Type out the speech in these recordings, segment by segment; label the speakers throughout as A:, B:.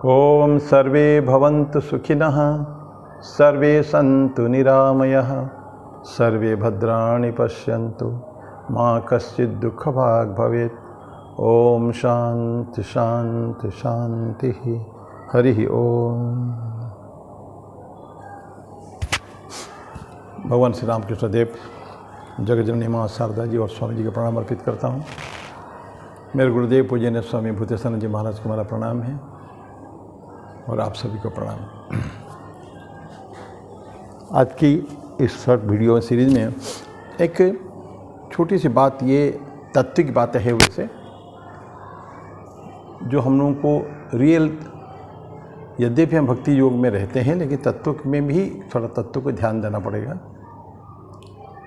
A: ओम सर्वे भवन्तु सुखिनः, सर्वे सन्तु निरामयः, सर्वे भद्राणि पश्यन्तु, मा कश्चित् दुःखभाग् भवेत्। ओम शांति शांति शांति। हरि ओम। भगवान श्री रामकृष्ण देव, जगज्जननी माँ शारदा जी और स्वामी जी का प्रणाम अर्पित करता हूँ। मेरे गुरुदेव पूजनीय स्वामी भूतेश्वर जी महाराज को मेरा प्रणाम है और आप सभी को प्रणाम। आज की इस शॉर्ट वीडियो सीरीज में एक छोटी सी बात, ये तात्विक बातें है वैसे, जो हम लोगों को रियल, यद्यपि हम भक्ति योग में रहते हैं लेकिन तत्व में भी थोड़ा तत्व को ध्यान देना पड़ेगा।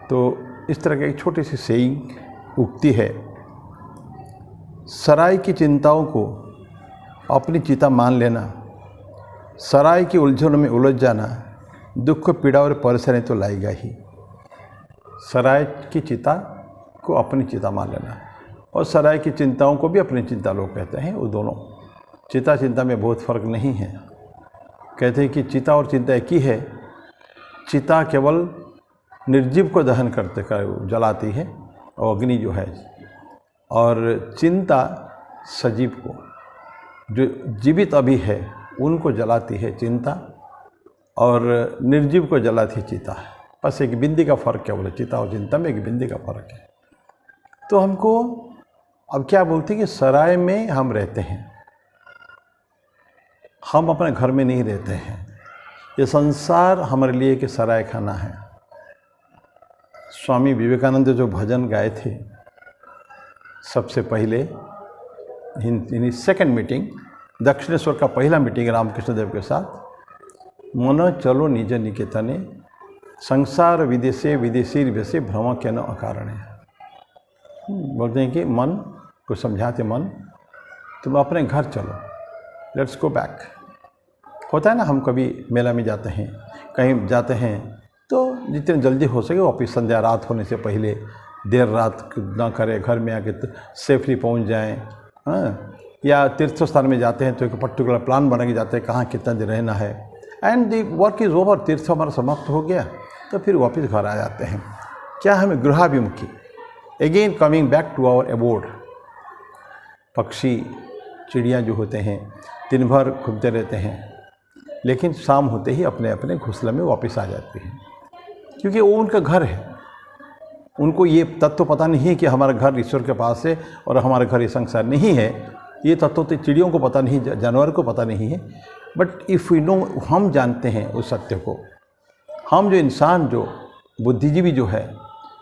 A: तो इस तरह की एक छोटी सी सेइंग उक्ति है, सराय की चिंताओं को अपनी चिता मान लेना, सराय की उलझनों में उलझ जाना दुख, पीड़ा और परेशानी तो लाएगा ही। सराय की चिता को अपनी चिता मान लेना और सराय की चिंताओं को भी अपनी चिंता लोग कहते हैं। वो दोनों चिता चिंता में बहुत फ़र्क नहीं है। कहते हैं कि चिता और चिंता एक ही है। चिता केवल निर्जीव को दहन करते कर जलाती है और अग्नि जो है, और चिंता सजीव को, जो जीवित अभी है उनको जलाती है चिंता, और निर्जीव को जलाती है चिता। बस एक बिंदी का फ़र्क क्या बोले, चिता और चिंता में एक बिंदी का फ़र्क है। तो हमको अब क्या बोलते हैं कि सराय में हम रहते हैं, हम अपने घर में नहीं रहते हैं। ये संसार हमारे लिए कि सराय खाना है। स्वामी विवेकानंद जो भजन गाए थे सबसे पहले इन सेकंड मीटिंग, दक्षिणेश्वर का पहला मीटिंग रामकृष्ण देव के साथ, मन चलो निज निकेतने, संसार विदेशे विदेशी वैसे भ्रम के न अकारणे। बोलते हैं कि मन को समझाते, मन तुम अपने घर चलो, लेट्स गो बैक। होता है ना, हम कभी मेला में जाते हैं, कहीं जाते हैं, तो जितने जल्दी हो सके वापिस संध्या रात होने से पहले देर रात ना करें, घर में आके सेफली पहुंच जाएं। हाँ, या तीर्थ स्थान में जाते हैं तो एक पर्टिकुलर प्लान बना के जाते हैं कहाँ कितना दिन रहना है, and the work is over, तीर्थ हमारा समाप्त हो गया तो फिर वापस घर आ जाते हैं। क्या हमें गृहाभिमुखी, again coming back to our abode. पक्षी चिड़िया जो होते हैं दिन भर घूमते रहते हैं, लेकिन शाम होते ही अपने अपने घोंसले में वापस आ जाते हैं, क्योंकि वो उनका घर है। उनको ये तत्व पता नहीं है कि हमारा घर ईश्वर के पास है और हमारा घर ये संसार नहीं है। ये तत्व तो चिड़ियों को पता नहीं, जानवर को पता नहीं है। बट इफ़ वी नो, हम जानते हैं उस सत्य को। हम जो इंसान, जो बुद्धिजीवी जो है,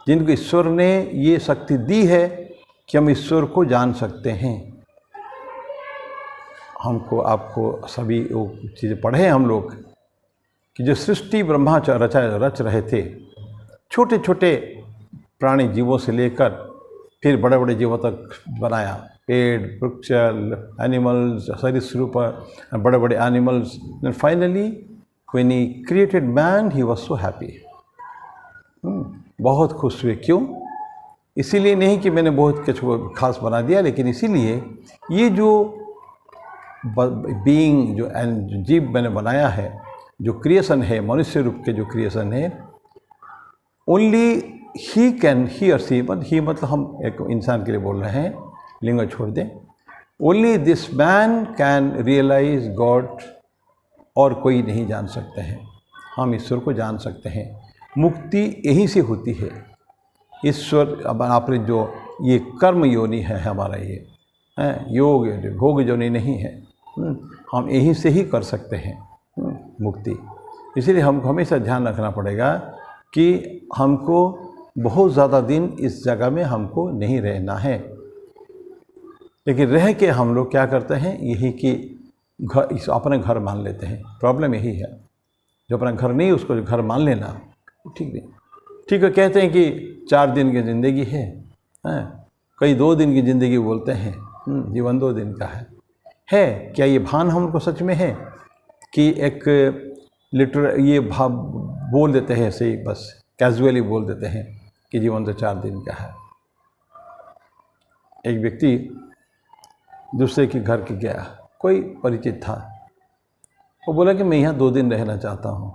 A: जिनको ईश्वर ने ये शक्ति दी है कि हम ईश्वर को जान सकते हैं। हमको, आपको सभी वो चीज़ें पढ़े हैं हम लोग कि जो सृष्टि ब्रह्मा रच रहे थे, छोटे छोटे प्राणी जीवों से लेकर फिर बड़े बड़े जीवों तक बनाया, पेड़, वृक्ष, एनिमल्स, सरीसृप, बड़े बड़े animals. And finally when he created man, he was so happy. बहुत खुश हुए। क्यों? इसीलिए नहीं कि मैंने बहुत कुछ खास बना दिया, लेकिन इसीलिए ये जो बीइंग, जो जीव मैंने बनाया है, जो क्रिएशन है, मनुष्य रूप के जो क्रिएशन है, ओनली ही कैन, ही और सी, मतलब हम एक इंसान के लिए बोल रहे हैं, लिंग छोड़ दें। Only this man can realise God, और कोई नहीं जान सकते हैं। हम ईश्वर को जान सकते हैं। मुक्ति यहीं से होती है। ईश्वर, अब आपने जो ये कर्म योनि है हमारा, ये योग भोग योनि नहीं है। हम यहीं से ही कर सकते हैं मुक्ति। इसीलिए हमको हमेशा ध्यान रखना पड़ेगा कि हमको बहुत ज़्यादा दिन इस जगह में हमको नहीं रहना है। लेकिन रह के हम लोग क्या करते हैं, यही कि घर, इस अपने घर मान लेते हैं। प्रॉब्लम यही है, जो अपना घर नहीं उसको घर मान लेना ठीक नहीं। ठीक है, कहते हैं कि 4 दिन की ज़िंदगी है, कई 2 दिन की ज़िंदगी बोलते हैं। जीवन 2 दिन का है। क्या ये भान हमको सच में है कि एक लिटरल ये भाव बोल देते हैं, ऐसे ही बस कैजुअली बोल देते हैं कि जीवन तो 4 दिन का है। एक व्यक्ति दूसरे के घर के गया, कोई परिचित था, वो बोला कि मैं यहाँ 2 दिन रहना चाहता हूँ।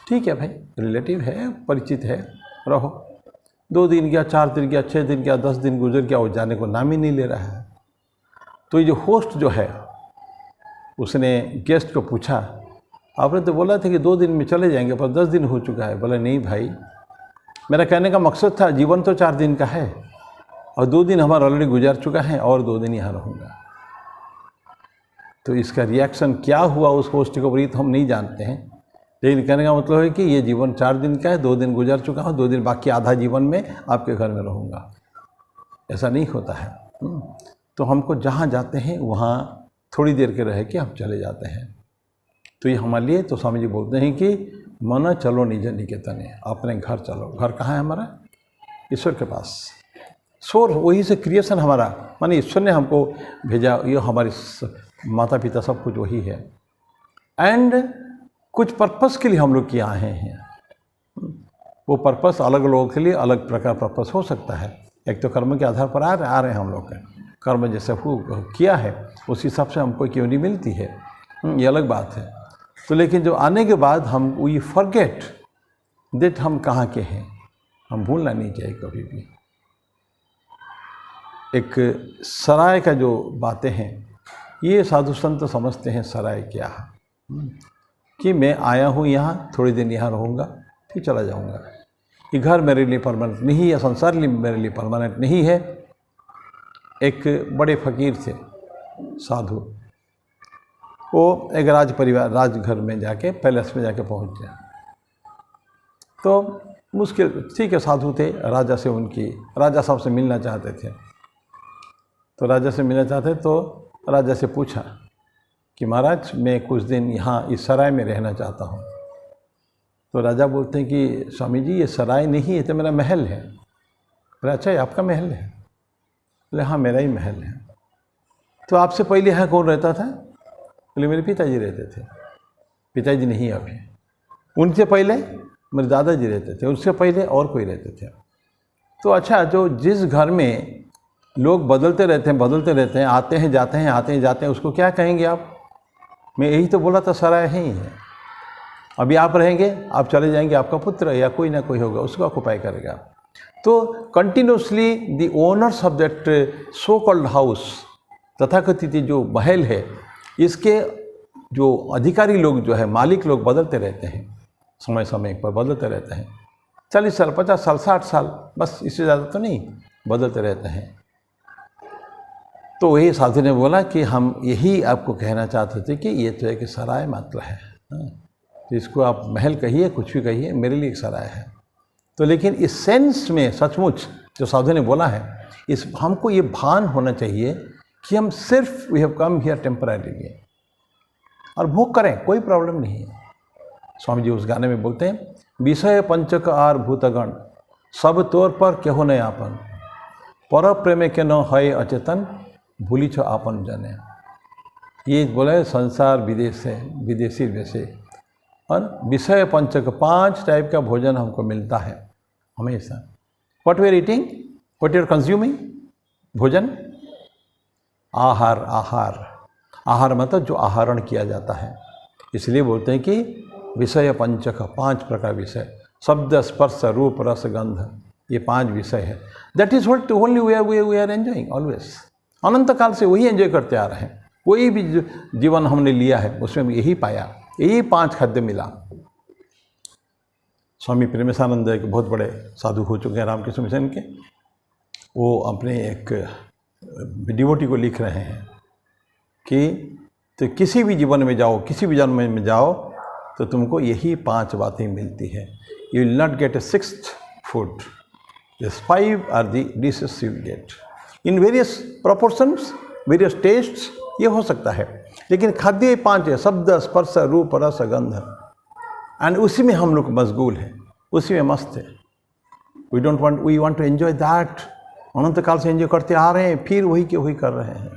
A: ठीक है भाई, रिलेटिव है, परिचित है, रहो। 2 दिन गया, 4 दिन गया, 6 दिन गया, 10 दिन गुजर गया, वो जाने को नाम ही नहीं ले रहा है। तो ये जो होस्ट जो है उसने गेस्ट को पूछा, आपने तो बोला था कि 2 दिन में चले जाएंगे, पर 10 दिन हो चुका है। बोला नहीं भाई, मेरा कहने का मकसद था जीवन तो 4 दिन का है और 2 दिन हमारा ऑलरेडी गुजर चुका है और 2 दिन यहाँ रहूँगा। तो इसका रिएक्शन क्या हुआ उस होस्ट के ऊपर तो हम नहीं जानते हैं, लेकिन कहने का मतलब है कि ये जीवन 4 दिन का है, 2 दिन गुजर चुका है, 2 दिन बाकी आधा जीवन में आपके घर में रहूँगा। ऐसा नहीं होता है। तो हमको जहाँ जाते हैं वहाँ थोड़ी देर के रह के हम चले जाते हैं। तो ये हमारे लिए, तो स्वामी जी बोलते हैं कि मन चलो निज निकेतने, अपने घर चलो। घर कहाँ है हमारा? ईश्वर के पास। सोर, वही से क्रिएशन हमारा, माने ईश्वर ने हमको भेजा, ये हमारे माता पिता सब कुछ वही है। एंड कुछ पर्पस के लिए हम लोग यहाँ आए हैं। वो पर्पस अलग लोगों के लिए अलग प्रकार पर्पस हो सकता है। एक तो कर्म के आधार पर आ रहे हैं हम लोग का, कर्म जैसे किया है उस हिसाब से हमको क्यों मिलती है, ये अलग बात है। तो लेकिन जो आने के बाद हम वी फॉरगेट दैट हम कहाँ के हैं, हम भूलना नहीं चाहिए कभी भी। एक सराय का जो बातें हैं, ये साधु संत समझते हैं सराय क्या है, कि मैं आया हूँ यहाँ, थोड़ी दिन यहाँ रहूँगा, फिर चला जाऊँगा। ये घर मेरे लिए परमानेंट नहीं है, संसार मेरे लिए परमानेंट नहीं है। एक बड़े फकीर थे साधु, वो एक राजघर में जाके, पैलेस में जाके पहुँच गया। तो मुश्किल, ठीक है, साधु थे, राजा से राजा साहब से मिलना चाहते थे। तो राजा से मिलना चाहते तो राजा से पूछा कि महाराज मैं कुछ दिन यहाँ इस सराय में रहना चाहता हूँ। तो राजा बोलते हैं कि स्वामी जी ये सराय नहीं है, तो मेरा महल है। बोले अच्छा ये आपका महल है? बोले हाँ मेरा ही महल है। तो आपसे पहले यहाँ कौन रहता था? बोले मेरे पिताजी रहते थे। पिताजी नहीं अभी, उनसे पहले मेरे दादाजी रहते थे, उससे पहले और कोई रहते थे। तो अच्छा, जो जिस घर में लोग बदलते रहते हैं, आते हैं जाते हैं, उसको क्या कहेंगे आप? मैं यही तो बोला था सराय है ही है। अभी आप रहेंगे, आप चले जाएंगे, आपका पुत्र या कोई ना कोई होगा उसको ऑक्युपाई करेगा। तो continuously the owners of that so called house, तथाकथित जो महल है, इसके जो अधिकारी लोग जो है, मालिक लोग बदलते रहते हैं, समय समय पर बदलते रहते हैं। 40 साल, 50 साल, 60 साल, बस इससे ज़्यादा तो नहीं, बदलते रहते हैं। तो वही साधु ने बोला कि हम यही आपको कहना चाहते थे कि ये तो एक सराय मात्र है, तो इसको आप महल कहिए, कुछ भी कहिए, मेरे लिए एक सराय है। तो लेकिन इस सेंस में सचमुच जो साधु ने बोला है, इस हमको ये भान होना चाहिए कि हम सिर्फ we have come here temporarily, और भोग करें, कोई प्रॉब्लम नहीं है। स्वामी जी उस गाने में बोलते हैं, विषय पंचक आर भूतगण सब तौर पर केहो न आपन, पर प्रेमे के न है अचेतन, भूली छो आपन जाने। ये बोले संसार विदेश है, विदेशी वैसे, और विषय पंचक 5 टाइप का भोजन हमको मिलता है हमेशा। What we are eating, what you are consuming, भोजन, आहार। आहार मतलब जो आहरण किया जाता है। इसलिए बोलते हैं कि विषय पंचक, 5 प्रकार विषय, शब्द स्पर्श रूप रस गंध, ये 5 विषय है। That is what only we are enjoying always. अनंत काल से वही एंजॉय करते आ रहे हैं, वही भी जीवन हमने लिया है, उसमें यही पाया, यही 5 खाद्य मिला। स्वामी प्रेमानंद एक बहुत बड़े साधु हो चुके हैं रामकृष्ण मिशन के, वो अपने एक डिवोटी को लिख रहे हैं कि तो किसी भी जीवन में जाओ, किसी भी जन्म में जाओ, तो तुमको यही 5 बातें मिलती है। You will not get a 6th food, this 5 are the dishes you will get in various proportions, various tastes, ये हो सकता है, लेकिन खाद्य 5 है, शब्द स्पर्श रूप रस गंध, एंड उसी में हम लोग मशगूल हैं, उसी में मस्त है। We want to enjoy that. अनंत काल से एंजॉय करते आ रहे हैं, फिर वही के वही कर रहे हैं।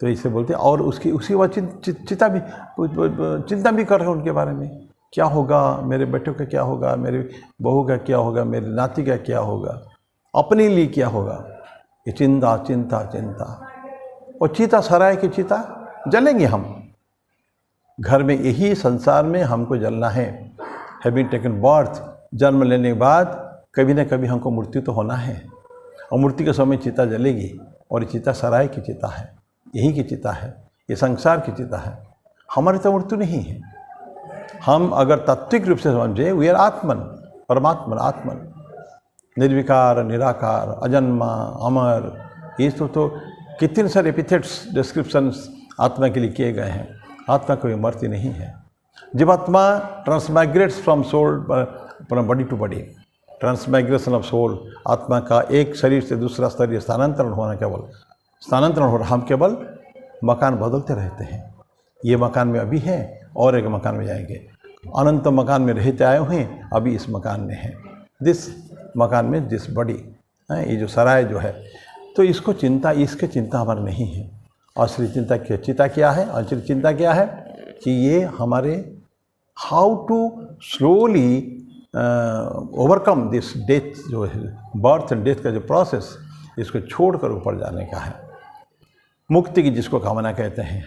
A: तो इसे बोलते हैं, और उसकी बाद चिंता भी कर रहे हैं उनके बारे में, क्या होगा, मेरे बेटों का क्या होगा, मेरे बहू का क्या होगा, मेरे नाती का क्या होगा, अपने लिए क्या होगा। ये चिंता। और चीता, सराय की चीता, जलेंगे हम, घर में यही संसार में हमको जलना है। हैविंग टेकन बर्थ, जन्म लेने के बाद कभी ना कभी हमको मृत्यु तो होना है, और मृत्यु के समय चिता जलेगी, और ये चिता सराय की चिता है, यही की चिता है, ये संसार की चिता है। हमारी तो मृत्यु नहीं है। हम अगर तात्विक रूप से समझे, वी आर आत्मन, परमात्मन, आत्मन, निर्विकार, निराकार, अजन्मा, अमर। ये तो कितने सारे एपिथेट्स, डिस्क्रिप्शंस आत्मा के लिए किए गए हैं। आत्मा कोई मरती नहीं है। जब आत्मा transmigrates from soul from body to body, transmigration of soul, आत्मा का एक शरीर से दूसरा शरीर स्थानांतरण होना, केवल स्थानांतरण हो रहा। हम केवल मकान बदलते रहते हैं। ये मकान में अभी हैं और एक मकान में जाएंगे। अनंत मकान में रहते आए हुए हैं, अभी इस मकान में हैं, दिस मकान में दिस बॉडी, ये जो सराय जो है। तो इसको चिंता, इसके चिंता हमारी नहीं है। असली चिंता क्या है? असली चिंता क्या है कि ये हमारे how to slowly overcome this death, जो है बर्थ एंड डेथ का जो प्रोसेस, इसको छोड़कर ऊपर जाने का है। मुक्ति की जिसको कामना कहते हैं।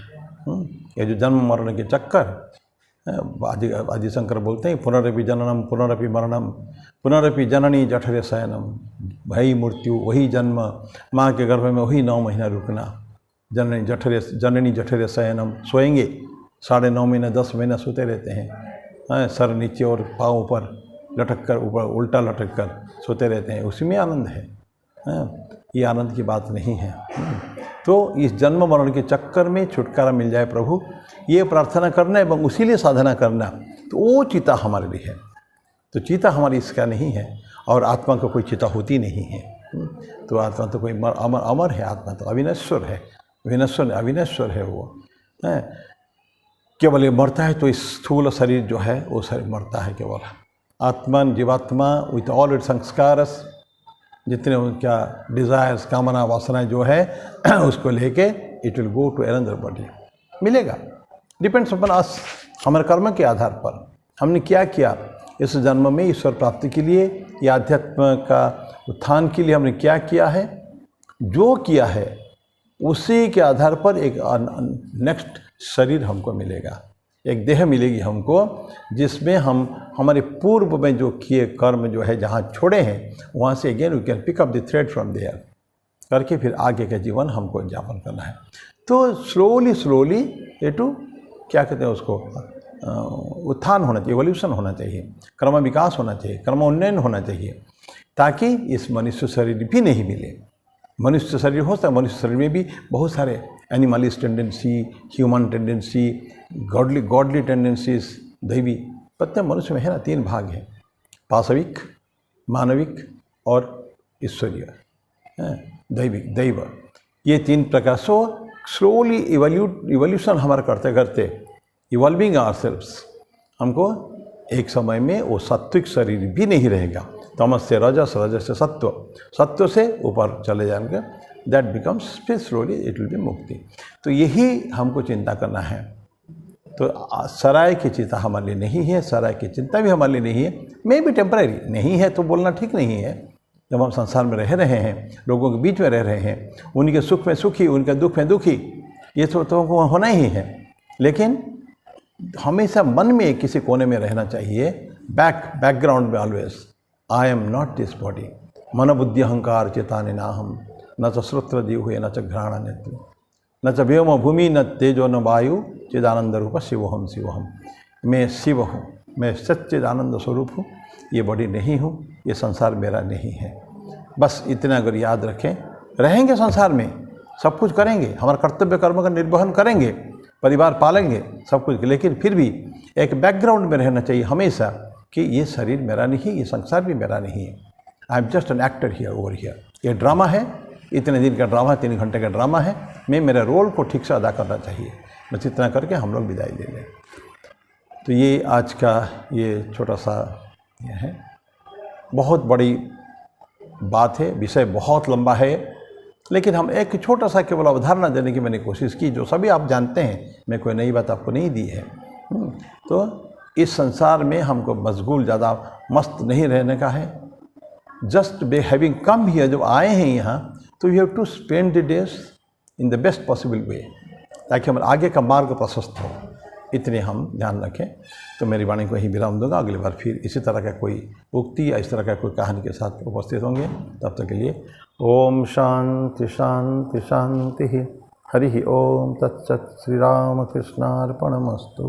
A: ये जो जन्म मरण के चक्कर, आदि शंकर बोलते हैं पुनरपि जननम पुनरपि मरणम पुनरपि जननी जठरे शयनम, वही मृत्यु, वही जन्म, माँ के गर्भ में वही 9 महीना रुकना, जननी जठरे शयनम, सोएंगे 9.5 महीना 10 महीना सोते रहते हैं, सर नीचे और पाँव ऊपर लटक कर, ऊपर उल्टा लटक कर सोते रहते हैं, उसी में आनंद है। ये आनंद की बात नहीं है। तो इस जन्म मरण के चक्कर में छुटकारा मिल जाए प्रभु, ये प्रार्थना करना एवं उसी लिए साधना करना, तो वो चिता हमारे लिए है। तो चिता हमारी इसका नहीं है, और आत्मा को कोई चिता होती नहीं है। तो आत्मा तो कोई अमर है, आत्मा तो अविनश्वर है, अविनश्वर है वो। केवल ये मरता है तो इस स्थूल शरीर जो है वो शरीर मरता है केवल। आत्मन जीवात्मा विथ ऑल इट संस्कारस, जितने उनका डिज़ायर्स, कामना, वासनाएं जो है उसको लेके it will go to another body, मिलेगा। डिपेंड्स अपॉन अस, हमारे कर्म के आधार पर हमने क्या किया इस जन्म में ईश्वर प्राप्ति के लिए, या अध्यात्म का उत्थान के लिए हमने क्या किया है। जो किया है उसी के आधार पर एक नेक्स्ट शरीर हमको मिलेगा, एक देह मिलेगी हमको, जिसमें हम हमारे पूर्व में जो किए कर्म जो है जहाँ छोड़े हैं, वहाँ से again we can pick up the thread from there करके फिर आगे का जीवन हमको यापन करना है। तो स्लोली ये टू क्या कहते हैं उसको, उत्थान होना चाहिए, एवोल्यूशन होना चाहिए, क्रम विकास होना चाहिए, क्रम उन्नयन होना चाहिए, ताकि इस मनुष्य शरीर भी नहीं मिले। मनुष्य शरीर हो सकता है, मनुष्य शरीर में भी बहुत सारे animalist tendency, human tendency, godly tendencies, दैवी, प्रत्येक मनुष्य में है ना 3 भाग हैं, पाशविक, मानविक और ईश्वरीय, दैव, ये 3 प्रकार। सो स्लोली इवोल्यूशन हमारा करते करते, इवॉल्विंग आवरसेल्व्स, हमको एक समय में वो सात्विक शरीर भी नहीं रहेगा, तमस से रजस, रजस से सत्व, सत्व से ऊपर चले जाएंगे, दैट बिकम्स फिर स्लोली इट विल बी मुक्ति। तो यही हमको चिंता करना है। तो सराय की चिंता हमारे लिए नहीं है, सराय की चिंता भी हमारे लिए नहीं है, मे भी टेम्परेरी नहीं है तो बोलना ठीक नहीं है। जब हम संसार में रह रहे हैं, लोगों के बीच में रह रहे हैं, उनके सुख में सुखी, उनके दुख में दुखी, ये तो होना ही है। लेकिन हमेशा मन में किसी कोने में रहना चाहिए, बैकग्राउंड में always, I am not this body, मन बुद्धि अहंकार चेतानि नाहम, न च श्रोत्र जिह्वे न च घ्राण नेत्र न च व्योम भूमि न तेजो न वायु चिदानंद रूप शिवोहम शिवोहम। मैं शिव हूँ, मैं सच्चिदानंद स्वरूप हूँ, ये बॉडी नहीं हूँ, ये संसार मेरा नहीं है। बस इतना अगर याद रखें, रहेंगे संसार में, सब कुछ करेंगे, हमारा कर्तव्य कर्म का निर्वहन करेंगे, परिवार पालेंगे, सब कुछ, लेकिन फिर भी एक बैकग्राउंड में रहना चाहिए हमेशा कि ये शरीर मेरा नहीं, ये संसार भी मेरा नहीं है। I am just an actor here, over here. ये ड्रामा है, इतने दिन का ड्रामा, 3 घंटे का ड्रामा है, मैं मेरे रोल को ठीक से अदा करना चाहिए। बस इतना करके हम लोग विदाई ले लें। तो ये आज का ये छोटा सा ये है, बहुत बड़ी बात है, विषय बहुत लंबा है, लेकिन हम एक छोटा सा केवल अवधारणा देने की मैंने कोशिश की, जो सभी आप जानते हैं, मैं कोई नई बात आपको नहीं दी है। तो इस संसार में हमको मशगूल, ज़्यादा मस्त नहीं रहने का है। Just by having come here, जब आए हैं यहाँ, तो you have to spend the days in the best possible way, ताकि हमारे आगे का मार्ग प्रशस्त हो। इतने हम ध्यान रखें। तो मेरी वाणी को यहीं विराम दूंगा। अगली बार फिर इसी तरह का कोई उक्ति या इस तरह का कोई कहानी के साथ उपस्थित होंगे। तब तक के लिए ओम शांति शांति शांति। हरि ओम तत्सत्। श्री राम कृष्णार्पणमस्तु।